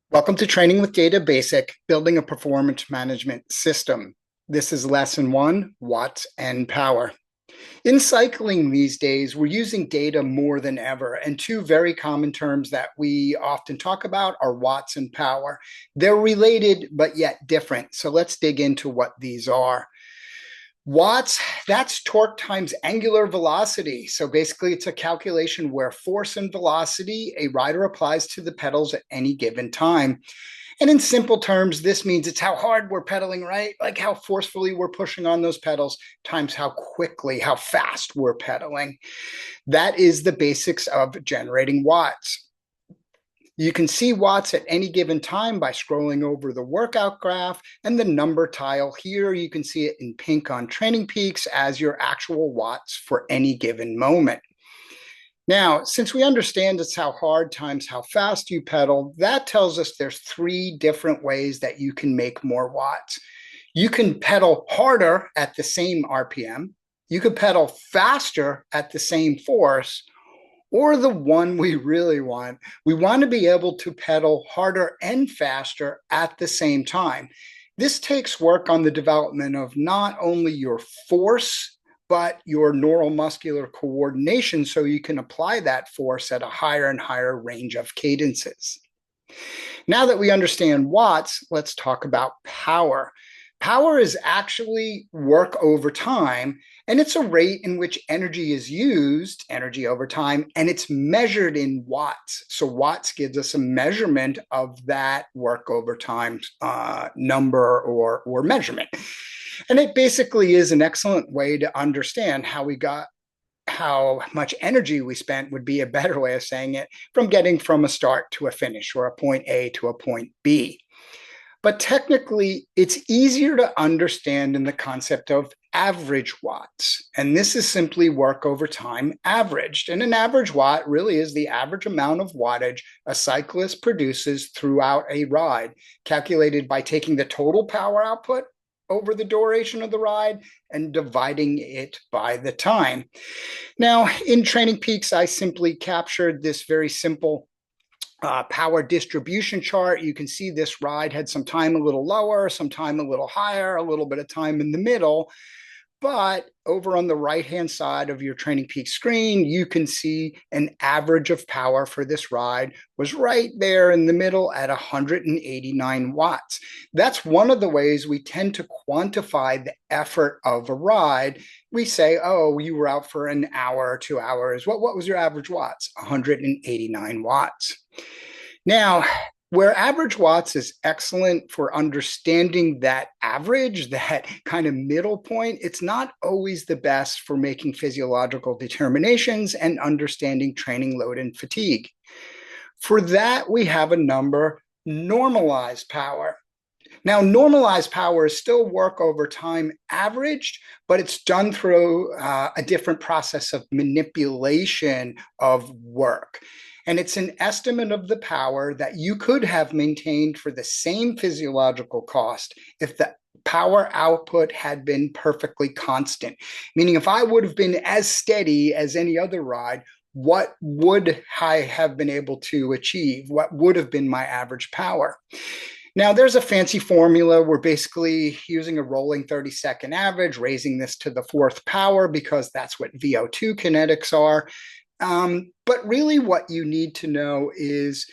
Welcome to Training with Data Basic, Building a Performance Management System. This is Lesson 1, Watts and Power. In cycling these days, we're using data more than ever, and two very common terms that we often talk about are watts and power. They're related, but yet different. So let's dig into what these are. Watts, that's torque times angular velocity. So basically, it's a calculation where force and velocity a rider applies to the pedals at any given time. And in simple terms, this means it's how hard we're pedaling, right? Like how forcefully we're pushing on those pedals times how quickly, how fast we're pedaling. That is the basics of generating watts. You can see watts at any given time by scrolling over the workout graph, and the number tile here, you can see it in pink on Training Peaks as your actual watts for any given moment. Now, since we understand it's how hard times how fast you pedal, that tells us there's three different ways that you can make more watts. You can pedal harder at the same RPM, you could pedal faster at the same force, or the one we really want, we want to be able to pedal harder and faster at the same time. This takes work on the development of not only your force, but your neuromuscular coordination so you can apply that force at a higher and higher range of cadences. Now that we understand watts, let's talk about power. Power is actually work over time, and it's a rate in which energy is used, energy over time, and it's measured in watts. So watts gives us a measurement of that work over time number or measurement. And it basically is an excellent way to understand how much energy we spent would be a better way of saying it, from getting from a start to a finish, or a point A to a point B. But technically, it's easier to understand in the concept of average watts. And this is simply work over time averaged. And an average watt really is the average amount of wattage a cyclist produces throughout a ride, calculated by taking the total power output over the duration of the ride and dividing it by the time. Now, in Training Peaks, I simply captured this very simple power distribution chart. You can see this ride had some time a little lower, some time a little higher, a little bit of time in the middle. But over on the right-hand side of your Training Peaks screen, you can see an average of power for this ride was right there in the middle at 189 watts. That's one of the ways we tend to quantify the effort of a ride. We say, oh, you were out for an hour or 2 hours. What was your average watts? 189 watts. Now, where average watts is excellent for understanding that average, that kind of middle point, it's not always the best for making physiological determinations and understanding training load and fatigue. For that, we have a number, normalized power. Now, normalized power is still work over time averaged, but it's done through a different process of manipulation of work. And it's an estimate of the power that you could have maintained for the same physiological cost if the power output had been perfectly constant. Meaning, if I would have been as steady as any other ride, what would I have been able to achieve? What would have been my average power? Now, there's a fancy formula. We're basically using a rolling 30-second average, raising this to the fourth power because that's what VO2 kinetics are. But really what you need to know is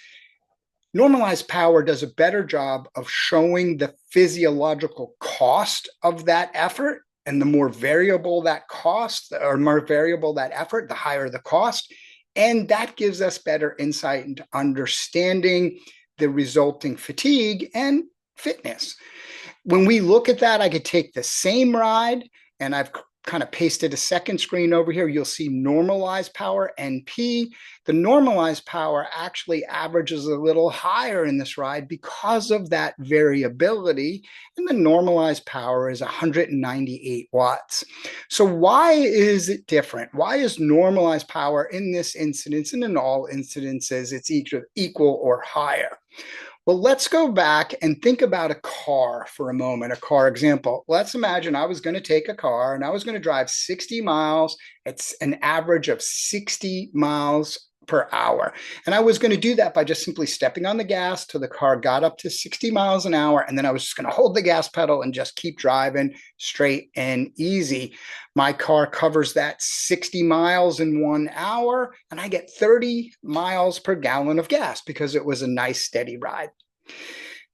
normalized power does a better job of showing the physiological cost of that effort. And the more variable that cost, or more variable that effort, the higher the cost. And that gives us better insight into understanding the resulting fatigue and fitness. When we look at that, I could take the same ride, and I've kind of pasted a second screen over here. You'll see normalized power, NP. The normalized power actually averages a little higher in this ride because of that variability, and the normalized power is 198 watts. So why is it different? Why is normalized power in this incidence, and in all incidences, it's either equal or higher? Well, let's go back and think about a car for a moment, a car example. Let's imagine I was going to take a car and I was going to drive 60 miles. It's an average of 60 miles per hour. And I was going to do that by just simply stepping on the gas till the car got up to 60 miles an hour. And then I was just going to hold the gas pedal and just keep driving straight and easy. My car covers that 60 miles in 1 hour, and I get 30 miles per gallon of gas because it was a nice steady ride.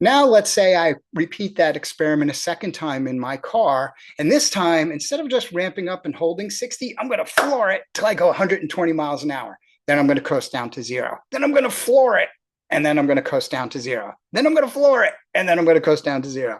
Now, let's say I repeat that experiment a second time in my car. And this time, instead of just ramping up and holding 60, I'm going to floor it till I go 120 miles an hour. Then I'm going to coast down to 0. Then I'm going to floor it. And then I'm going to coast down to 0. Then I'm going to floor it. And then I'm going to coast down to 0.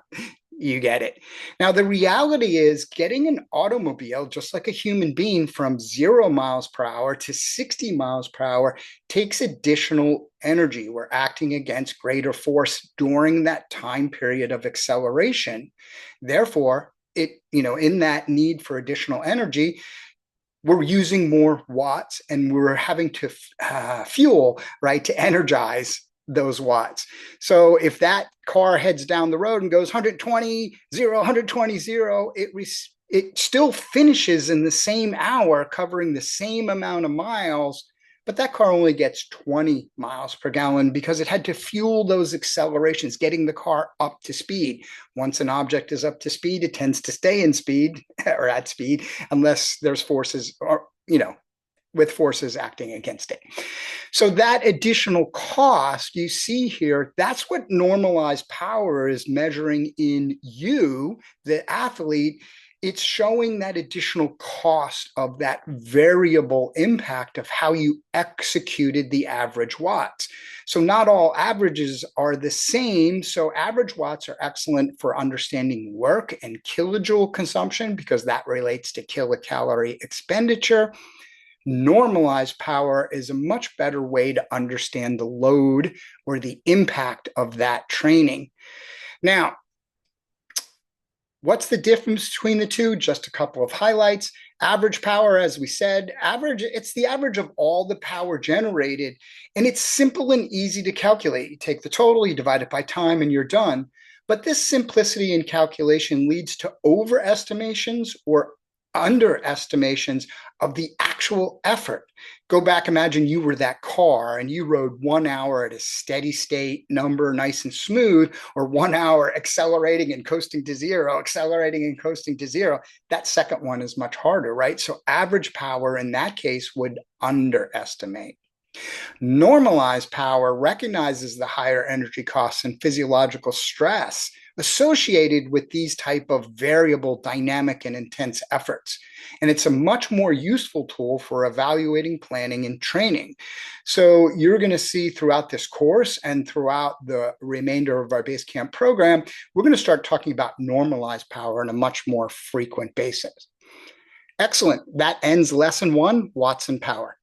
You get it. Now, the reality is getting an automobile, just like a human being, from 0 miles per hour to 60 miles per hour takes additional energy. We're acting against greater force during that time period of acceleration. Therefore, in that need for additional energy, we're using more watts and we're having to fuel, right, to energize those watts. So if that car heads down the road and goes 120, 0, 120, 0, it still finishes in the same hour, covering the same amount of miles, but that car only gets 20 miles per gallon because it had to fuel those accelerations, getting the car up to speed. Once an object is up to speed, it tends to stay in speed or at speed unless there's forces or, with forces acting against it. So that additional cost you see here, that's what normalized power is measuring in you, the athlete. It's showing that additional cost of that variable impact of how you executed the average watts. So not all averages are the same. So average watts are excellent for understanding work and kilojoule consumption because that relates to kilocalorie expenditure. Normalized power is a much better way to understand the load or the impact of that training. Now, what's the difference between the two? Just a couple of highlights. Average power, as we said, it's the average of all the power generated, and it's simple and easy to calculate. You take the total, you divide it by time, and you're done. But this simplicity in calculation leads to overestimations or underestimations of the actual effort. Go back, imagine you were that car and you rode 1 hour at a steady state number, nice and smooth, or 1 hour accelerating and coasting to 0, accelerating and coasting to 0. That second one is much harder, right? So average power in that case would underestimate. Normalized power recognizes the higher energy costs and physiological stress associated with these type of variable, dynamic, and intense efforts. And it's a much more useful tool for evaluating, planning, and training. So you're going to see throughout this course and throughout the remainder of our BaseCamp program, we're going to start talking about normalized power on a much more frequent basis. Excellent. That ends lesson 1, watts and power.